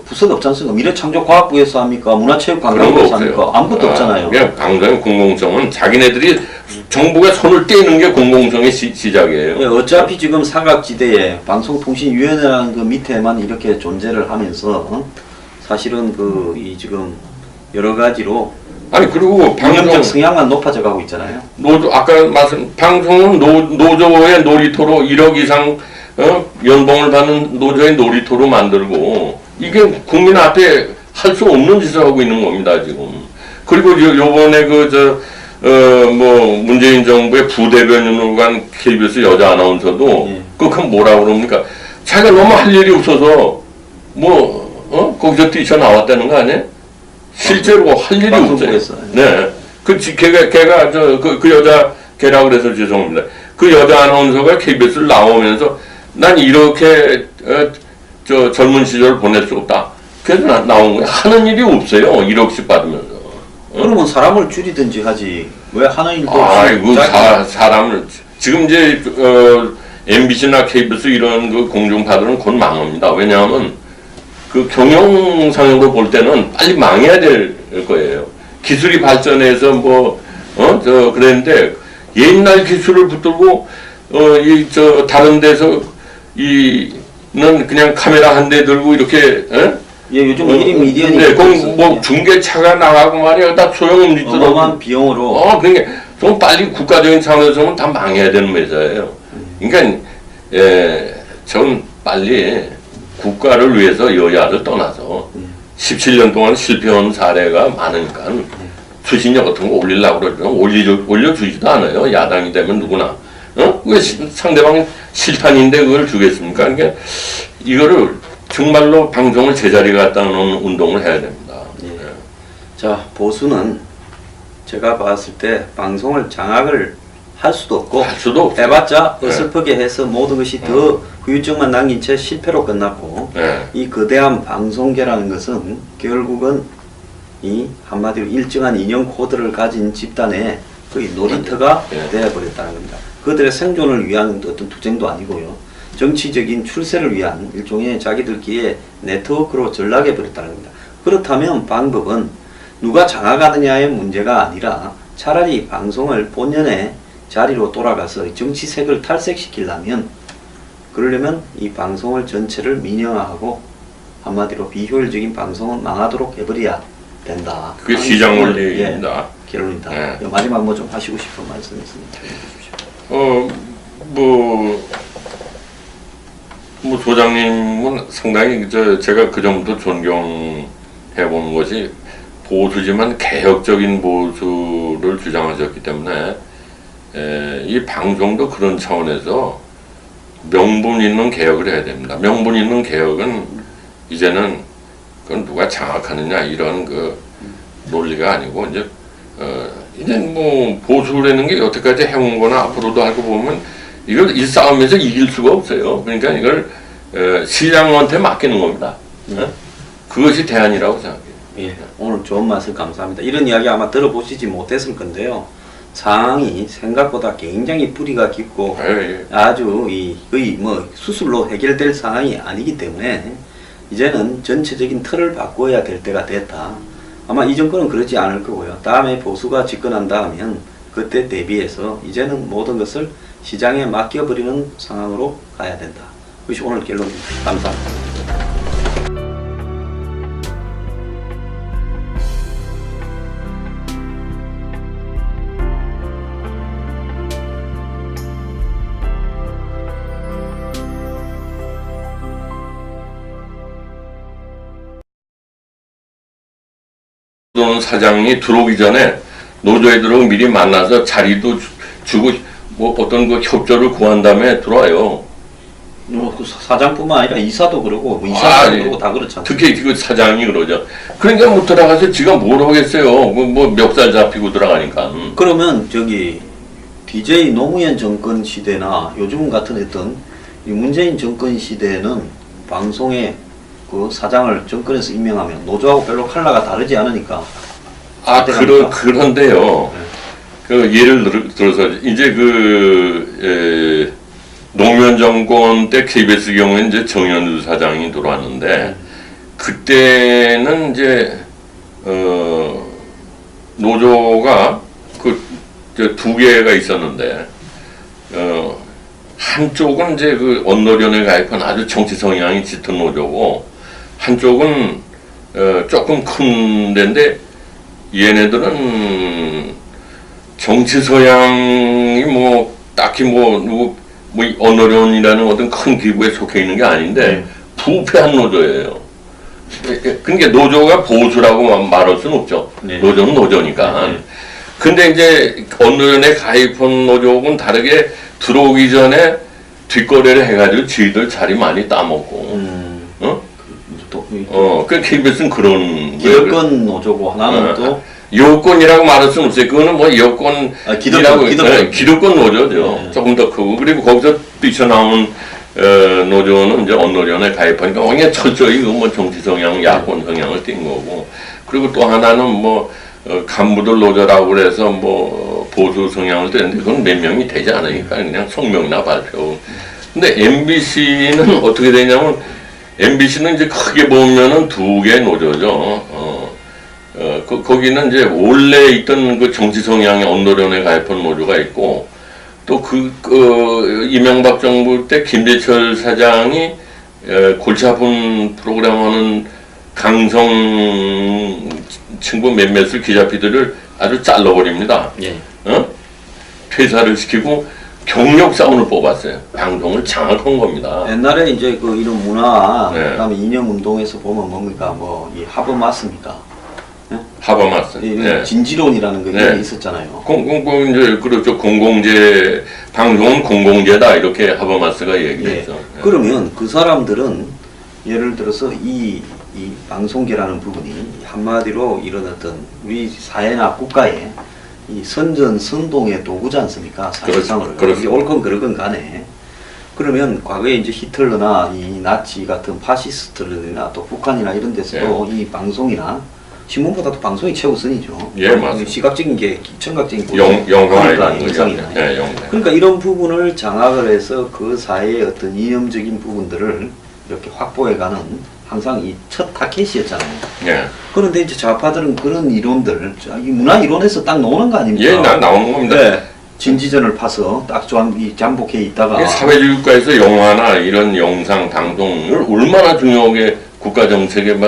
Speaker 1: 부서가 없지 않습니까? 미래창조과학부에서 합니까? 문화체육관광부에서 합니까? 아무것도 없잖아요.
Speaker 2: 그냥 방송의 공공성은 자기네들이 정부가 손을 떼는 게 공공성의 시작이에요.
Speaker 1: 예, 어차피 지금 사각지대에 방송통신위원회라는 그 밑에만 이렇게 존재를 하면서 사실은 이 지금 여러 가지로
Speaker 2: 아니 그리고
Speaker 1: 방역적 성향만 높아져 가고 있잖아요.
Speaker 2: 아까 방송은 노조의 놀이터로 1억 이상 연봉을 받는 노조의 놀이터로 만들고 이게 국민 앞에 할 수 없는 짓을 하고 있는 겁니다 지금. 그리고 요번에 뭐 문재인 정부의 부대변인으로 간 KBS 여자 아나운서도 그건 뭐라 그럽니까? 자기가 너무 할 일이 없어서 거기서 뛰쳐나왔다는 거 아니에요? 실제로 할 일이 없어요. 네. 걔가 그 여자 걔라고 그래서 죄송합니다. 그 여자 아나운서가 KBS를 나오면서 난 이렇게 젊은 시절을 보낼 수 없다. 그래서 나온 거예요. 하는 일이 없어요. 1억씩 받으면서.
Speaker 1: 그러면 사람을 줄이든지 하지 왜 하는 일도
Speaker 2: 아이고 사람을 지금 이제 MBC나 KBS 이런 그 공중파들은 곧 망합니다. 왜냐하면 그 경영상으로 볼 때는 빨리 망해야 될 거예요. 기술이 발전해서 그랬는데 옛날 기술을 붙들고 다른 데서 는 그냥 카메라 한 대 들고 이렇게
Speaker 1: 요즘 1인 미디어니
Speaker 2: 중계차가 나가고 말이야 다 소용없는
Speaker 1: 어마어마한 비용으로
Speaker 2: 그러니까 좀 빨리 국가적인 차원에서는 다 망해야 되는 회사예요. 그러니까 전 빨리 국가를 위해서 여야를 떠나서 17년 동안 실패한 사례가 많으니까 수신료 같은 거 올리려고 그러죠. 올려주지도 않아요. 야당이 되면 누구나. 왜 상대방 실탄인데 그걸 주겠습니까? 그러니까 이거를 정말로 방송을 제자리에 갖다 놓는 운동을 해야 됩니다.
Speaker 1: 자, 보수는 제가 봤을 때 방송을 장악을 할 수도 없고 해봤자 어설프게 해서 모든 것이 더 후유증만 남긴 채 실패로 끝났고 이 거대한 방송계라는 것은 결국은 이 한마디로 일정한 인형 코드를 가진 집단의 거의 놀이터가 되어버렸다는 겁니다. 그들의 생존을 위한 어떤 투쟁도 아니고요. 정치적인 출세를 위한 일종의 자기들끼리의 네트워크로 전락해버렸다는 겁니다. 그렇다면 방법은 누가 장악하느냐의 문제가 아니라 차라리 방송을 본연의 자리로 돌아가서 정치색을 탈색시키려면 그러려면 이 방송을 전체를 민영화하고 한마디로 비효율적인 방송은 망하도록 해버려야 된다.
Speaker 2: 그게 시장 원리입니다.
Speaker 1: 결론이다. 마지막 뭐 좀 하시고 싶은 말씀 있으면
Speaker 2: 해주십시오. 소장님은 상당히 제가 그 정도 존경해보는 것이 보수지만 개혁적인 보수를 주장하셨기 때문에 이 방송도 그런 차원에서 명분 있는 개혁을 해야 됩니다. 명분 있는 개혁은 이제는 그건 누가 장악하느냐 이런 그 논리가 아니고 이제 뭐 보수라는 게 여태까지 해온 거나 앞으로도 하고 보면 이걸 이 싸움에서 이길 수가 없어요. 그러니까 이걸 시장한테 맡기는 겁니다. 그것이 대안이라고 생각해요.
Speaker 1: 오늘 좋은 말씀 감사합니다. 이런 이야기 아마 들어보시지 못했을 건데요. 상황이 생각보다 굉장히 뿌리가 깊고 아주 거의 수술로 해결될 상황이 아니기 때문에 이제는 전체적인 틀을 바꿔야 될 때가 됐다. 아마 이 정권은 그러지 않을 거고요. 다음에 보수가 집권한다 하면 그때 대비해서 이제는 모든 것을 시장에 맡겨버리는 상황으로 가야 된다. 그것이 오늘 결론입니다. 감사합니다.
Speaker 2: 사장이 들어오기 전에 노조애들하고 미리 만나서 자리도 주고 어떤 그 협조를 구한 다음에 들어와요.
Speaker 1: 그 사장뿐만 아니라 이사도 그러고 이사도 그러고 다 그렇잖아요.
Speaker 2: 특히 그 사장이 그러죠. 그러니까 못 들어가서 지가 뭘 하겠어요. 멱살 잡히고 들어가니까.
Speaker 1: 그러면 DJ 노무현 정권 시대나 요즘 같은 어떤 문재인 정권 시대는 방송에 그 사장을 정권에서 임명하면 노조하고 별로 컬러가 다르지 않으니까.
Speaker 2: 그런데요. 그 예를 들어서 이제 노무현 정권 때 KBS 경우에 이제 정현주 사장이 들어왔는데 그때는 이제 노조가 두 개가 있었는데 한쪽은 이제 그 언노련에 가입한 아주 정치 성향이 짙은 노조고 한쪽은 조금 큰 데인데 얘네들은 정치 서양이 딱히 누구 뭐 언론이라는 어떤 큰 기구에 속해 있는 게 아닌데 부패한 노조예요. 그러니까 노조가 보수라고 말할 수는 없죠.
Speaker 1: 네.
Speaker 2: 노조는 노조니까. 근데 이제 언론에 가입한 노조하고는 다르게 들어오기 전에 뒷거래를 해가지고 지들 자리 많이 따먹고. 그 KBS는 그런.
Speaker 1: 기득권 노조고 하나는 또
Speaker 2: 여권이라고 말할 수는 없어요. 그거는 뭐 여권이라고 기득권 노조죠.
Speaker 1: 네.
Speaker 2: 조금 더 크고 그리고 거기서 뛰쳐나온 노조는 이제 언론위원회 가입하니까 그냥 철저히 뭐 정치 성향, 야권 성향을 띈 거고 그리고 또 하나는 뭐 간부들 노조라고 그래서 뭐 보수 성향을 띠는데 그건 몇 명이 되지 않으니까 그냥 성명이나 발표. 근데 MBC는 어떻게 되냐면 MBC는 이제 크게 보면은 두 개의 노조죠. 거기는 이제 원래 있던 그 정치 성향의 언론위원회 가입한 노조가 있고 또 이명박 정부 때 김재철 사장이 골치 아픈 프로그램 하는 강성 친구 몇몇을 기자피들을 아주 잘라버립니다. 퇴사를 시키고 경력 사원을 뽑았어요. 방송을 장악한 겁니다.
Speaker 1: 옛날에 이제 그 이런 문화,
Speaker 2: 네.
Speaker 1: 그다음에 이념 운동에서 보면 뭡니까 뭐 이 하버마스입니까?
Speaker 2: 하버마스.
Speaker 1: 진지론이라는 게
Speaker 2: 네.
Speaker 1: 있었잖아요.
Speaker 2: 이제 그렇죠. 공공재 방송은 공공재다 이렇게 하버마스가 얘기했죠.
Speaker 1: 네. 그러면 그 사람들은 예를 들어서 이 방송계라는 부분이 한마디로 이런 어떤 우리 사회나 국가의 이 선전 선동의 도구지 않습니까? 사실상으로.
Speaker 2: 그렇죠.
Speaker 1: 이게 옳건 그르건 간에. 그러면 과거에 이제 히틀러나 이 나치 같은 파시스트들이나 또 북한이나 이런 데서도 이 방송이나 신문보다도 방송이 최우선이죠.
Speaker 2: 예, 맞습니다.
Speaker 1: 시각적인 게 청각적인
Speaker 2: 영상이나. 네, 영상.
Speaker 1: 그러니까 이런 부분을 장악을 해서 그 사회의 어떤 이념적인 부분들을 이렇게 확보해가는 항상 이 첫 타켓이었잖아요.
Speaker 2: 예.
Speaker 1: 그런데 이제 좌파들은 그런 이론들, 이 문화 이론에서 딱 나오는 거 아닙니까?
Speaker 2: 예, 나오는 겁니다.
Speaker 1: 네. 진지전을 파서 딱 잠복해 있다가.
Speaker 2: 사회주의 국가에서 영화나 이런 영상 방송을 얼마나 중요하게 국가 정책에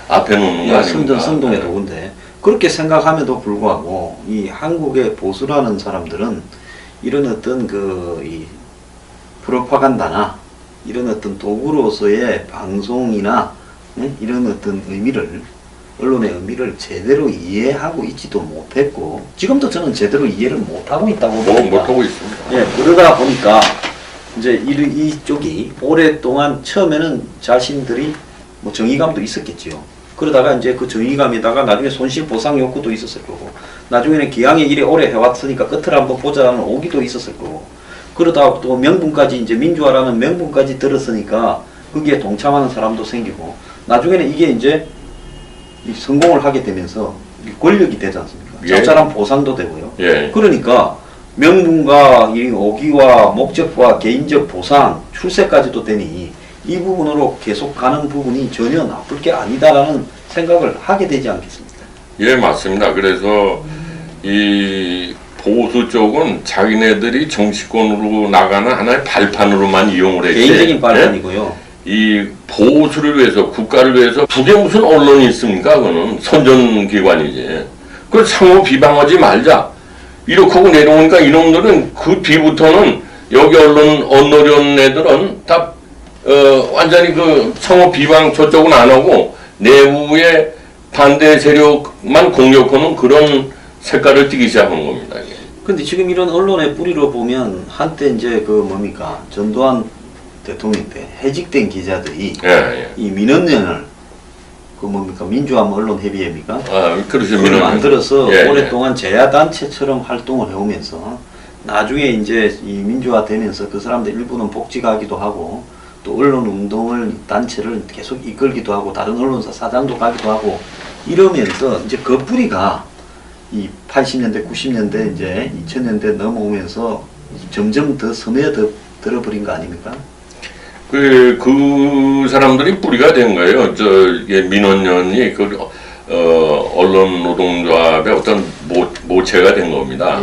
Speaker 2: 앞에 놓는 거 아닙니까?
Speaker 1: 선동의 도구인데 그렇게 생각함에도 불구하고 이 한국의 보수라는 사람들은 이런 어떤 이 프로파간다나 이런 어떤 도구로서의 방송이나 이런 어떤 의미를 언론의 의미를 제대로 이해하고 있지도 못했고 지금도 저는 제대로 이해를 못하고 있다고 봅니다.
Speaker 2: 못하고 있습니다.
Speaker 1: 예, 그러다 보니까 이제 이쪽이 오랫동안 처음에는 자신들이 뭐 정의감도 있었겠지요. 그러다가 이제 그 정의감에다가 나중에 손실 보상 욕구도 있었을 거고 나중에는 기왕에 일에 오래 해왔으니까 끝을 한번 보자라는 오기도 있었을 거고 그러다가 또 명분까지 이제 민주화라는 명분까지 들었으니까 거기에 동참하는 사람도 생기고 나중에는 이게 이제 성공을 하게 되면서 권력이 되지 않습니까? 적절한 보상도 되고요. 그러니까 명분과 이 오기와 목적과 개인적 보상, 출세까지도 되니 이 부분으로 계속 가는 부분이 전혀 나쁠 게 아니다라는 생각을 하게 되지 않겠습니까?
Speaker 2: 예, 맞습니다. 그래서 이 보수 쪽은 자기네들이 정치권으로 나가는 하나의 발판으로만 이용을 했지.
Speaker 1: 개인적인 발판이고요.
Speaker 2: 이 보수를 위해서, 국가를 위해서 북에 무슨 언론이 있습니까? 그거는 선전기관이지. 그걸 상호 비방하지 말자. 이렇게 하고 내려오니까 이놈들은 그 뒤부터는 여기 언론연 애들은 다 완전히 그 상호 비방 저쪽은 안 하고 내부의 반대 세력만 공격하는 그런 색깔을 띠기 시작한 겁니다.
Speaker 1: 근데 지금 이런 언론의 뿌리로 보면 한때 이제 뭡니까 전두환 대통령 때 해직된 기자들이 이 민원연을 뭡니까 민주화 언론협의회입니까?
Speaker 2: 그렇죠.
Speaker 1: 그걸 만들어서 오랫동안 제야단체처럼 활동을 해오면서 나중에 이제 이 민주화 되면서 그 사람들 일부는 복직하기도 하고 또 언론운동을 단체를 계속 이끌기도 하고 다른 언론사 사장도 가기도 하고 이러면서 이제 그 뿌리가 이 80년대 90년대 이제 2000년대 넘어오면서 점점 더 스며들어버린 거 아닙니까?
Speaker 2: 그 사람들이 뿌리가 된 거예요. 민원연이 언론 노동조합의 어떤 모체가 된 겁니다.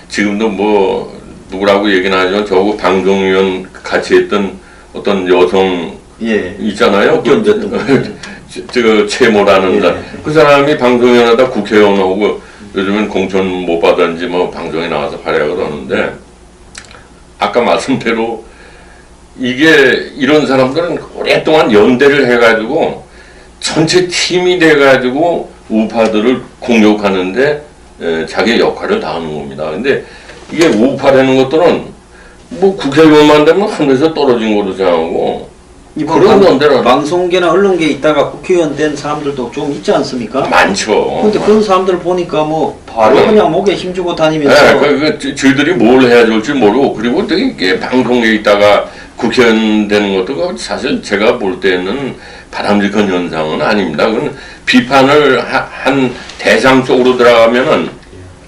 Speaker 2: 지금도 뭐 누구라고 얘기는 하지만 저하고 방송위원 같이 했던 어떤 여성 있잖아요. 최모라는 사람. 그 사람이 방송위원하다 국회의원 오고 요즘은 공천 못 받았는지 뭐 방송에 나와서 활약을 하는데 아까 말씀대로 이게 이런 사람들은 오랫동안 연대를 해가지고 전체 팀이 돼가지고 우파들을 공격하는데 자기 역할을 다하는 겁니다. 근데 이게 우파라는 것들은 뭐 국회의원만 되면 하늘에서 떨어진 거로 생각하고 그런 연대를
Speaker 1: 방송계나 언론계에 있다가 국회의원 된 사람들도 좀 있지 않습니까?
Speaker 2: 많죠.
Speaker 1: 근데 그런 사람들 보니까 뭐 바로 그냥 목에 힘주고 다니면서
Speaker 2: 저희들이 뭘 해야 될지 모르고 그리고 또 이게 방송에 있다가 국회의원 되는 것도 사실 제가 볼 때는 바람직한 현상은 아닙니다. 그건 비판을 한 대상 속으로 들어가면은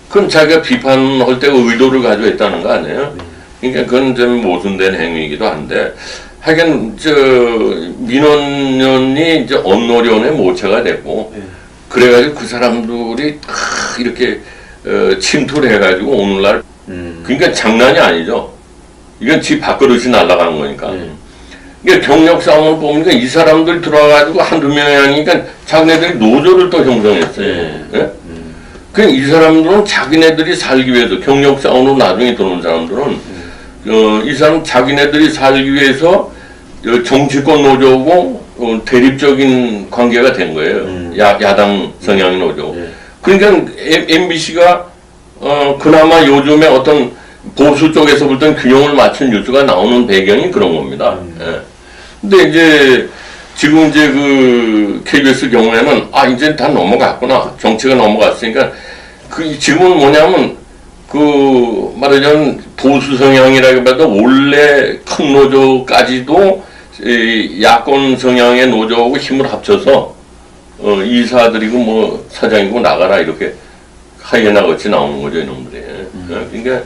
Speaker 2: 그건 자기가 비판할 때 의도를 가지고 했다는 거 아니에요? 그러니까 그건 좀 모순된 행위이기도 한데 하여간 민원연이 이제 언노련의 모체가 됐고 그래가지고 그 사람들이 이렇게 침투를 해가지고 오늘날 그러니까 장난이 아니죠. 이건 지 밥그릇이 날아가는 거니까. 그러니까 경력 싸움을 보니까 이 사람들 들어와가지고 한두 명이 아니니까 자기네들이 노조를 또 형성했어요. 예? 그러니까 이 사람들은 자기네들이 살기 위해서 경력 싸움으로 나중에 들어온 사람들은 이 사람 자기네들이 살기 위해서 정치권 노조고 대립적인 관계가 된 거예요. 야당 성향의 노조. 그러니까 MBC가 그나마 요즘에 어떤 보수 쪽에서 볼 땐 균형을 맞춘 뉴스가 나오는 배경이 그런 겁니다. 예. 근데 이제 지금 이제 그 KBS 경우에는 이제 다 넘어갔구나. 정치가 넘어갔으니까 지금은 뭐냐면 말하자면 보수 성향이라기보다 원래 큰 노조까지도 야권 성향의 노조하고 힘을 합쳐서 이사들이고 뭐 사장이고 나가라 이렇게 하이에나 같이 나오는 거죠 이놈들이. 그러니까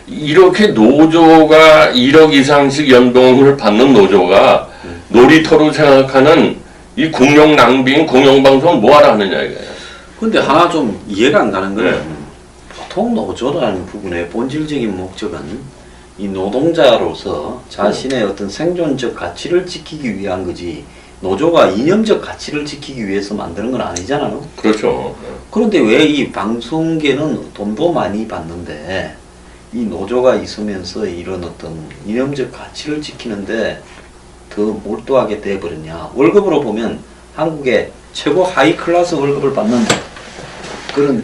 Speaker 2: 이렇게 노조가 1억 이상씩 연봉을 받는 노조가 놀이터로 생각하는 이 공영 낭비인 공영방송을 뭐하러 하느냐 이거예요.
Speaker 1: 근데 하나 좀 이해가 안 가는 거는 보통 노조라는 부분의 본질적인 목적은 이 노동자로서 자신의 어떤 생존적 가치를 지키기 위한 거지 노조가 이념적 가치를 지키기 위해서 만드는 건 아니잖아요.
Speaker 2: 그렇죠.
Speaker 1: 그런데 왜 이 방송계는 돈도 많이 받는데 이 노조가 있으면서 이런 어떤 이념적 가치를 지키는데 더 몰두하게 돼버렸냐. 월급으로 보면 한국의 최고 하이 클래스 월급을 받는 그런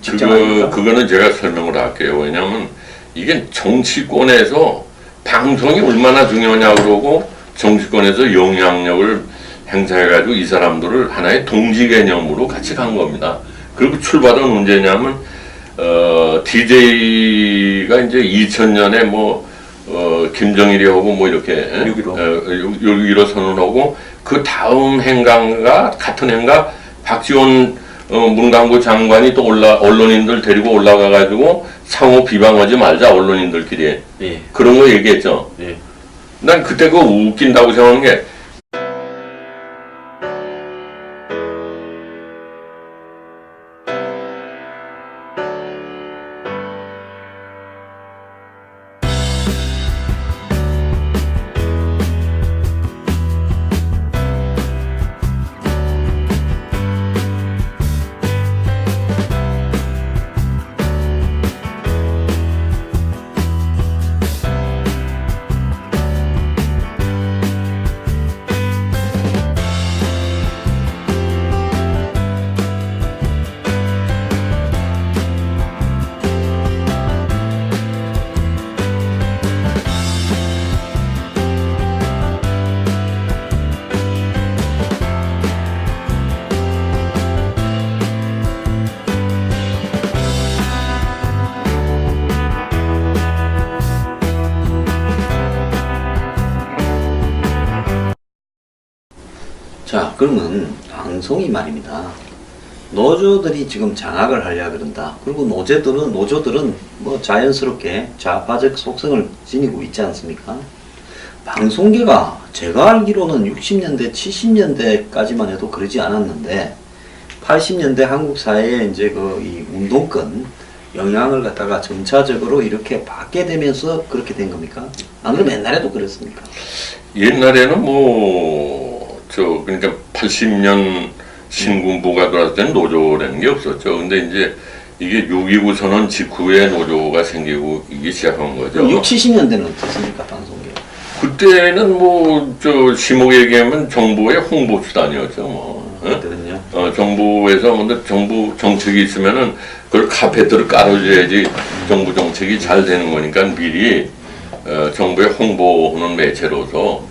Speaker 1: 직장 아닙니까?
Speaker 2: 그거는 제가 설명을 할게요. 왜냐하면 이게 정치권에서 방송이 얼마나 중요하냐 그러고 정치권에서 영향력을 행사해가지고 이 사람들을 하나의 동지 개념으로 같이 간 겁니다. 그리고 출발은 언제냐면 DJ가 이제 2000년에 김정일이 하고 뭐 이렇게 6.15 선언하고 그 다음 행간과 같은 행가 박지원 문광부 장관이 또 언론인들 데리고 올라가가지고 상호 비방하지 말자 언론인들끼리 그런 거 얘기했죠. 난 그때 그거 웃긴다고 생각하는 게
Speaker 1: 자, 그러면 방송이 말입니다. 노조들이 지금 장악을 하려고 그런다. 그리고 노조들은 뭐 자연스럽게 좌파적 속성을 지니고 있지 않습니까? 방송계가 제가 알기로는 60년대, 70년대까지만 해도 그러지 않았는데 80년대 한국 사회에 이제 이 운동권 영향을 갖다가 점차적으로 이렇게 받게 되면서 그렇게 된 겁니까? 안 그러면 옛날에도 그랬습니까?
Speaker 2: 옛날에는 그러니까 80년 신군부가 들어왔을 때는 노조라는 게 없었죠. 근데 이제 이게 6.29 선언 직후에 노조가 생기고 이게 시작한 거죠.
Speaker 1: 6, 70년대는 어떻습니까, 방송계?
Speaker 2: 그때는 뭐 저 시목 얘기하면 정부의 홍보 수단이었죠. 뭐.
Speaker 1: 그거든요.
Speaker 2: 정부에서 먼저 정부 정책이 있으면은 그걸 카페트를 깔아줘야지 정부 정책이 잘 되는 거니까 미리 정부의 홍보하는 매체로서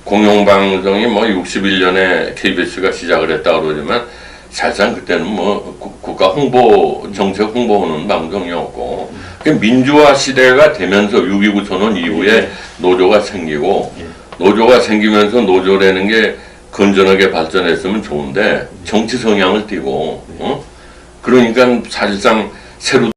Speaker 2: 공영방송이 뭐 61년에 KBS가 시작을 했다 그러지만 사실상 그때는 뭐 국가 홍보 정책 홍보하는 방송이었고 민주화 시대가 되면서 6.29 선언 이후에 노조가 생기고 노조가 생기면서 노조라는 게 건전하게 발전했으면 좋은데 정치 성향을 띠고 그러니까 사실상 새로